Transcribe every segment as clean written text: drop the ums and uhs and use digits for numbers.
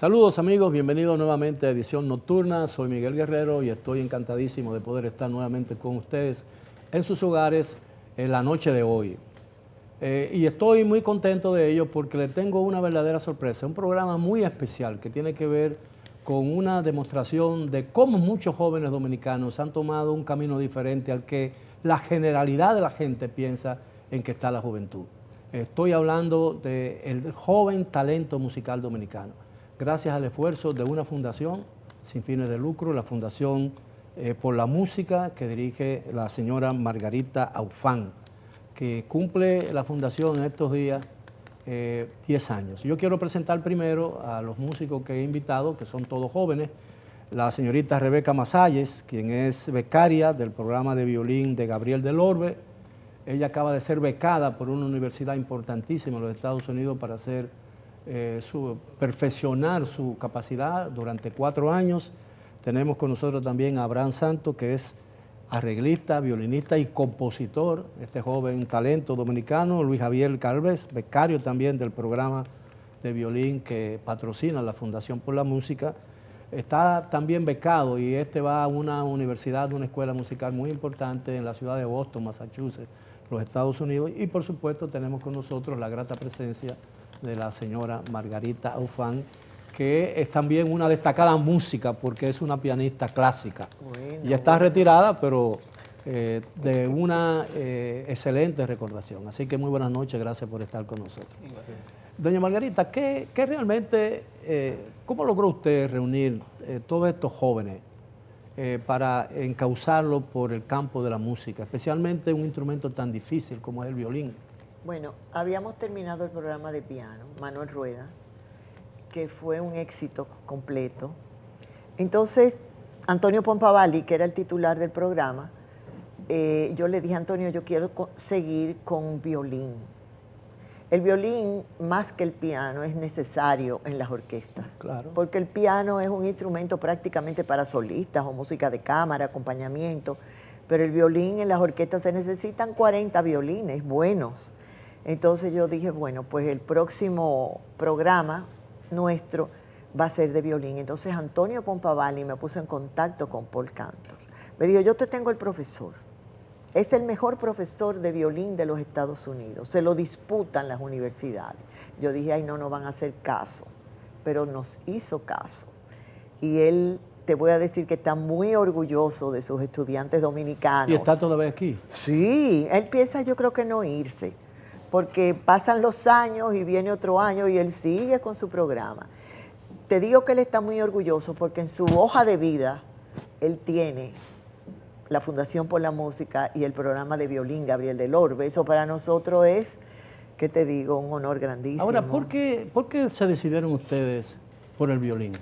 Saludos amigos, bienvenidos nuevamente a Edición Nocturna. Soy Miguel Guerrero y estoy encantadísimo de poder estar nuevamente con ustedes en sus hogares en la noche de hoy. Y estoy muy contento de ello porque les tengo una verdadera sorpresa, un programa muy especial que tiene que ver con una demostración de cómo muchos jóvenes dominicanos han tomado un camino diferente al que la generalidad de la gente piensa en que está la juventud. Estoy hablando del joven talento musical dominicano. Gracias al esfuerzo de una fundación sin fines de lucro, la Fundación por la Música, que dirige la señora Margarita Aufán, que cumple la fundación en estos días 10 años. Yo quiero presentar primero a los músicos que he invitado, que son todos jóvenes. La señorita Rebeca Masalles, quien es becaria del programa de violín de Gabriel del Orbe. Ella acaba de ser becada por una universidad importantísima en los Estados Unidos para perfeccionar su capacidad durante 4 años. Tenemos con nosotros también a Abraham Santos, que es arreglista, violinista y compositor, este joven talento dominicano. Luis Javier Calves, becario también del programa de violín que patrocina la Fundación por la Música. Está también becado y va a una universidad, una escuela musical muy importante en la ciudad de Boston, Massachusetts, los Estados Unidos. Y por supuesto tenemos con nosotros la grata presencia de la señora Margarita Aufán, que es también una destacada música porque es una pianista clásica. Y está retirada, pero de una excelente recordación. Así que muy buenas noches, gracias por estar con nosotros. Doña Margarita, ¿qué realmente, cómo logró usted reunir todos estos jóvenes para encauzarlos por el campo de la música, especialmente un instrumento tan difícil como es el violín? Bueno, habíamos terminado el programa de piano, Manuel Rueda, que fue un éxito completo. Entonces, Antonio Pompavalli, que era el titular del programa, yo le dije a Antonio, yo quiero seguir con violín. El violín, más que el piano, es necesario en las orquestas. Claro. Porque el piano es un instrumento prácticamente para solistas o música de cámara, acompañamiento, pero el violín en las orquestas se necesitan 40 violines buenos. Entonces yo dije, bueno, pues el próximo programa nuestro va a ser de violín. Entonces Antonio Pompavalli me puso en contacto con Paul Cantor. Me dijo, yo te tengo el profesor. Es el mejor profesor de violín de los Estados Unidos. Se lo disputan las universidades. Yo dije, ay, no van a hacer caso. Pero nos hizo caso. Y él, te voy a decir que está muy orgulloso de sus estudiantes dominicanos. ¿Y está todavía aquí? Sí, él piensa, yo creo que no irse. Porque pasan los años y viene otro año y él sigue con su programa. Te digo que él está muy orgulloso porque en su hoja de vida él tiene la Fundación por la Música y el programa de violín Gabriel del Orbe. Eso para nosotros es, ¿qué te digo?, un honor grandísimo. Ahora, ¿por qué se decidieron ustedes por el violín?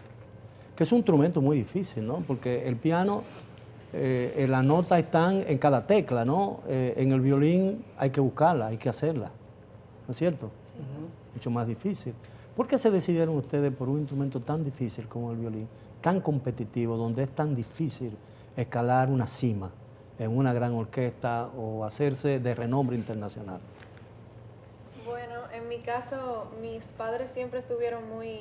Que es un instrumento muy difícil, ¿no? Porque el piano, las notas están en cada tecla, ¿no? En el violín hay que buscarla, hay que hacerla, ¿no es cierto? Mucho más difícil. ¿Por qué se decidieron ustedes por un instrumento tan difícil como el violín, tan competitivo, donde es tan difícil escalar una cima en una gran orquesta o hacerse de renombre internacional? Bueno, en mi caso, mis padres siempre estuvieron muy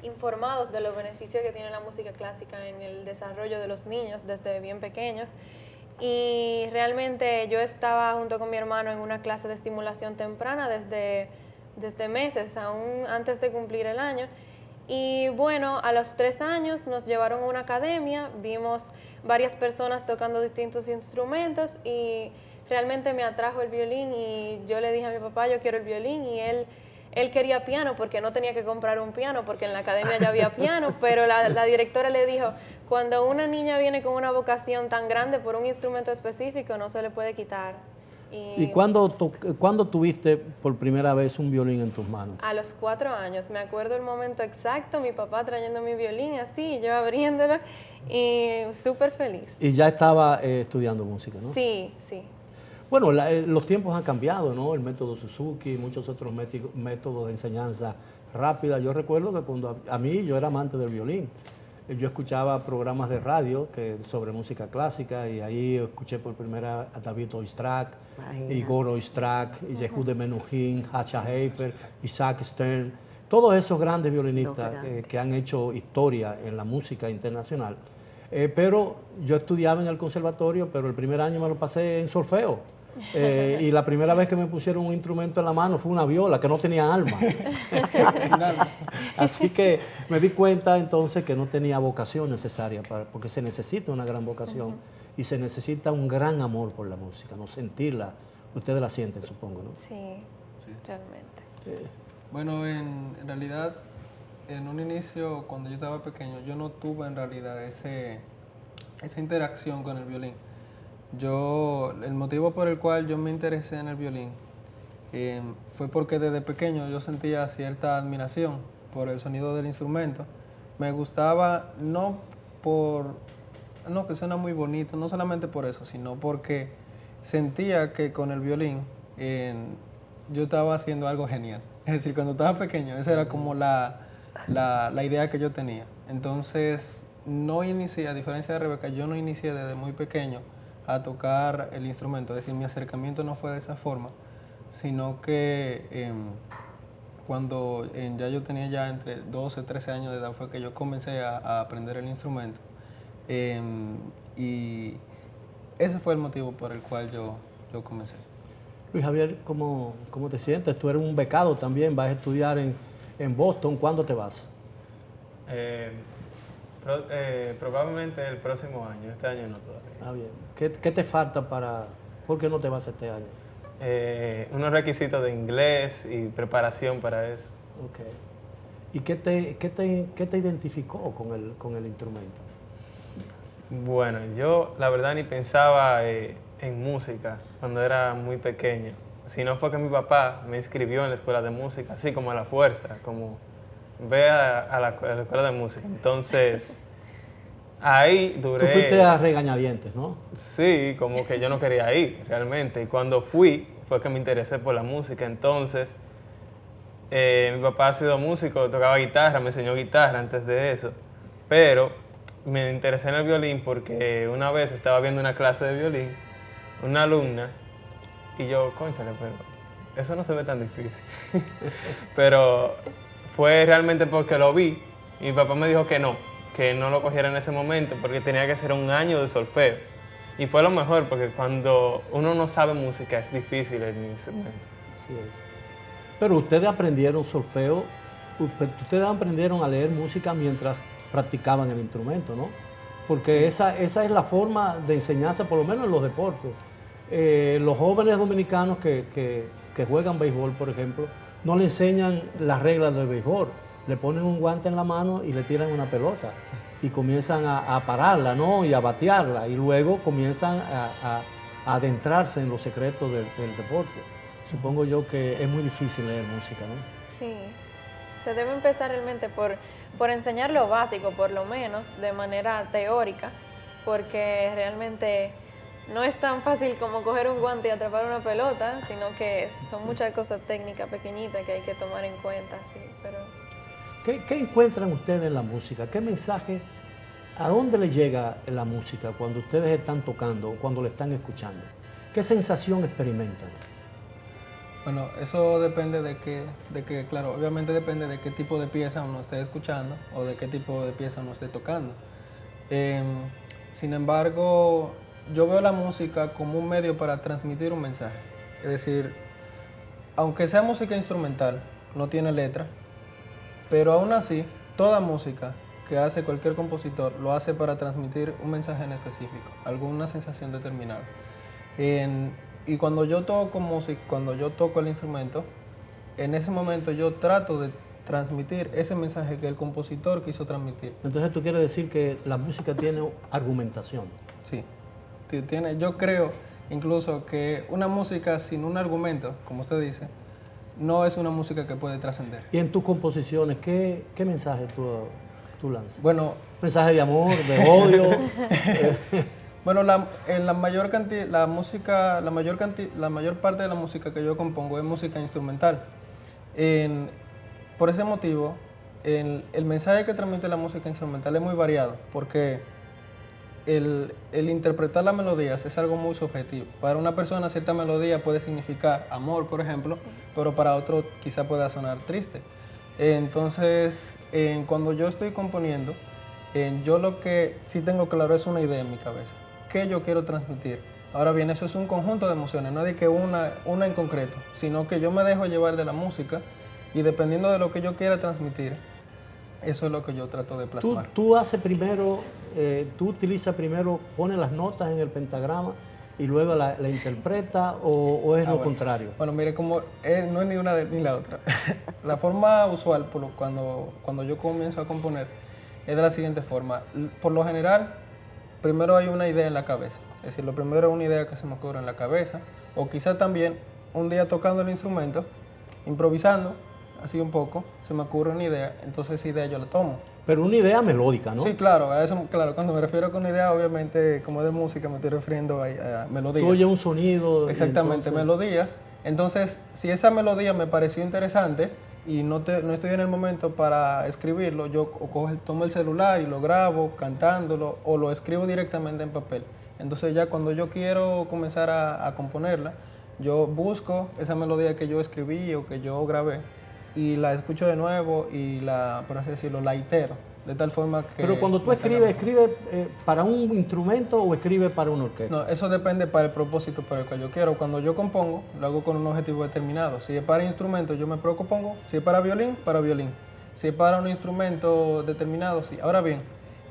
informados de los beneficios que tiene la música clásica en el desarrollo de los niños desde bien pequeños. Y realmente yo estaba junto con mi hermano en una clase de estimulación temprana desde meses, aún antes de cumplir el año. Y bueno, a los 3 años nos llevaron a una academia, vimos varias personas tocando distintos instrumentos y realmente me atrajo el violín y yo le dije a mi papá, yo quiero el violín, y él quería piano porque no tenía que comprar un piano porque en la academia ya había piano, pero la directora le dijo, cuando una niña viene con una vocación tan grande por un instrumento específico no se le puede quitar. ¿Y cuándo tuviste por primera vez un violín en tus manos? A los 4 años, me acuerdo el momento exacto, mi papá trayendo mi violín así, yo abriéndolo y súper feliz. Y ya estaba estudiando música, ¿no? Sí, sí. Bueno, los tiempos han cambiado, ¿no? El método Suzuki, muchos otros métodos de enseñanza rápida. Yo recuerdo que cuando yo era amante del violín. Yo escuchaba programas de radio sobre música clásica y ahí escuché por primera a David Oistrakh, Igor Oistrakh, Yehuda Menuhin, Hacha Heifer, Isaac Stern, todos esos grandes violinistas Los grandes. que han hecho historia en la música internacional. Pero yo estudiaba en el conservatorio, pero el primer año me lo pasé en solfeo. Y la primera vez que me pusieron un instrumento en la mano fue una viola que no tenía alma. Así que me di cuenta entonces que no tenía vocación necesaria, porque se necesita una gran vocación y se necesita un gran amor por la música, no sentirla. Ustedes la sienten, supongo, ¿no? Sí, realmente. Bueno, en realidad, en un inicio, cuando yo estaba pequeño, yo no tuve en realidad esa interacción con el violín. El motivo por el cual yo me interesé en el violín fue porque desde pequeño yo sentía cierta admiración por el sonido del instrumento. Me gustaba no que suena muy bonito, no solamente por eso, sino porque sentía que con el violín yo estaba haciendo algo genial. Es decir, cuando estaba pequeño, esa era como la idea que yo tenía. Entonces, no inicié, a diferencia de Rebeca, yo no inicié desde muy pequeño a tocar el instrumento. Es decir, mi acercamiento no fue de esa forma, sino que cuando ya yo tenía ya entre 12 y 13 años de edad fue que yo comencé a aprender el instrumento. Y ese fue el motivo por el cual yo comencé. Luis Javier, ¿cómo te sientes? Tú eres un becado también, vas a estudiar en Boston. ¿Cuándo te vas? Probablemente el próximo año, este año no todavía. Ah, bien. ¿Qué te falta ¿por qué no te vas este año? Unos requisitos de inglés y preparación para eso. Okay. ¿Y qué te identificó con el instrumento? Bueno, yo la verdad ni pensaba en música cuando era muy pequeño, sino fue que mi papá me inscribió en la escuela de música, así como a la fuerza, como ve a la escuela de música. Entonces, ahí duré... Tú fuiste a regañadientes, ¿no? Sí, como que yo no quería ir realmente. Y cuando fui, fue que me interesé por la música. Entonces, mi papá ha sido músico, tocaba guitarra, me enseñó guitarra antes de eso. Pero me interesé en el violín porque una vez estaba viendo una clase de violín, una alumna, y yo, cónchale, pero eso no se ve tan difícil. Pero fue realmente porque lo vi y mi papá me dijo que no lo cogiera en ese momento porque tenía que ser un año de solfeo. Y fue lo mejor porque cuando uno no sabe música es difícil el instrumento. Así es. Pero ustedes aprendieron solfeo, ustedes aprendieron a leer música mientras practicaban el instrumento, ¿no? Porque esa es la forma de enseñanza, por lo menos en los deportes. Los jóvenes dominicanos que juegan béisbol, por ejemplo, no le enseñan las reglas del béisbol. Le ponen un guante en la mano y le tiran una pelota y comienzan a pararla, ¿no? Y a batearla y luego comienzan a adentrarse en los secretos del deporte. Supongo yo que es muy difícil leer música, ¿no? Sí, se debe empezar realmente por enseñar lo básico, por lo menos, de manera teórica, porque realmente no es tan fácil como coger un guante y atrapar una pelota, sino que son muchas cosas técnicas pequeñitas que hay que tomar en cuenta, sí, pero... ¿Qué encuentran ustedes en la música? ¿Qué mensaje, a dónde le llega la música cuando ustedes están tocando o cuando le están escuchando? ¿Qué sensación experimentan? Bueno, eso depende de que, claro, obviamente depende de qué tipo de pieza uno esté escuchando o de qué tipo de pieza uno esté tocando. Sin embargo, yo veo la música como un medio para transmitir un mensaje. Es decir, aunque sea música instrumental, no tiene letra, pero aún así, toda música que hace cualquier compositor lo hace para transmitir un mensaje en específico, alguna sensación determinada. Y cuando yo toco música, cuando yo toco el instrumento, en ese momento yo trato de transmitir ese mensaje que el compositor quiso transmitir. Entonces tú quieres decir que la música tiene argumentación. Sí, yo creo incluso que una música sin un argumento, como usted dice, no es una música que puede trascender. Y en tus composiciones, ¿qué mensaje tú lanzas? Bueno, ¿mensaje de amor, de odio? Bueno, la mayor parte de la música que yo compongo es música instrumental. Por ese motivo, el mensaje que transmite la música instrumental es muy variado, porque el interpretar las melodías es algo muy subjetivo. Para una persona cierta melodía puede significar amor, por ejemplo, pero para otro quizá pueda sonar triste. Entonces, cuando yo estoy componiendo, yo lo que sí tengo claro es una idea en mi cabeza. ¿Qué yo quiero transmitir? Ahora bien, eso es un conjunto de emociones, no es de que una en concreto, sino que yo me dejo llevar de la música y dependiendo de lo que yo quiera transmitir, eso es lo que yo trato de plasmar. Tú haces primero, tú utilizas primero, pones las notas en el pentagrama y luego la interpreta o es lo Bueno. contrario. Bueno, mire, como no es ni una ni la otra. La forma usual cuando yo comienzo a componer es de la siguiente forma. Por lo general, primero hay una idea en la cabeza. Es decir, lo primero es una idea que se me ocurre en la cabeza. O quizá también un día tocando el instrumento, improvisando, así un poco, se me ocurre una idea, entonces esa idea yo la tomo. Pero una idea melódica, ¿no? Sí, claro, a eso, claro, cuando me refiero con idea, obviamente, como de música, me estoy refiriendo a melodías. Tú oyes un sonido. Exactamente, entonces- melodías. Entonces, si esa melodía me pareció interesante y no estoy en el momento para escribirlo, yo tomo el celular y lo grabo cantándolo o lo escribo directamente en papel. Entonces ya cuando yo quiero comenzar a componerla, yo busco esa melodía que yo escribí o que yo grabé y la escucho de nuevo y por así decirlo, la itero, de tal forma que... Pero cuando tú me salga mejor. ¿escribes para un instrumento o escribes para una orquesta? No, eso depende para el propósito para el cual yo quiero. Cuando yo compongo, lo hago con un objetivo determinado. Si es para instrumento, yo me propongo. Si es para violín, para violín. Si es para un instrumento determinado, sí. Ahora bien,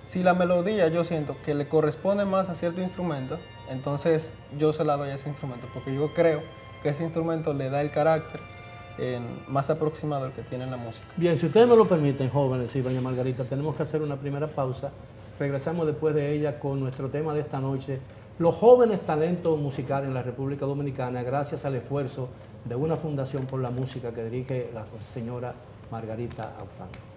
si la melodía yo siento que le corresponde más a cierto instrumento, entonces yo se la doy a ese instrumento, porque yo creo que ese instrumento le da el carácter más aproximado al que tiene la música. Bien, si ustedes me lo permiten, jóvenes y doña Margarita, tenemos que hacer una primera pausa. Regresamos después de ella con nuestro tema de esta noche, los jóvenes talentos musicales en la República Dominicana, gracias al esfuerzo de una fundación por la música que dirige la señora Margarita Alfano.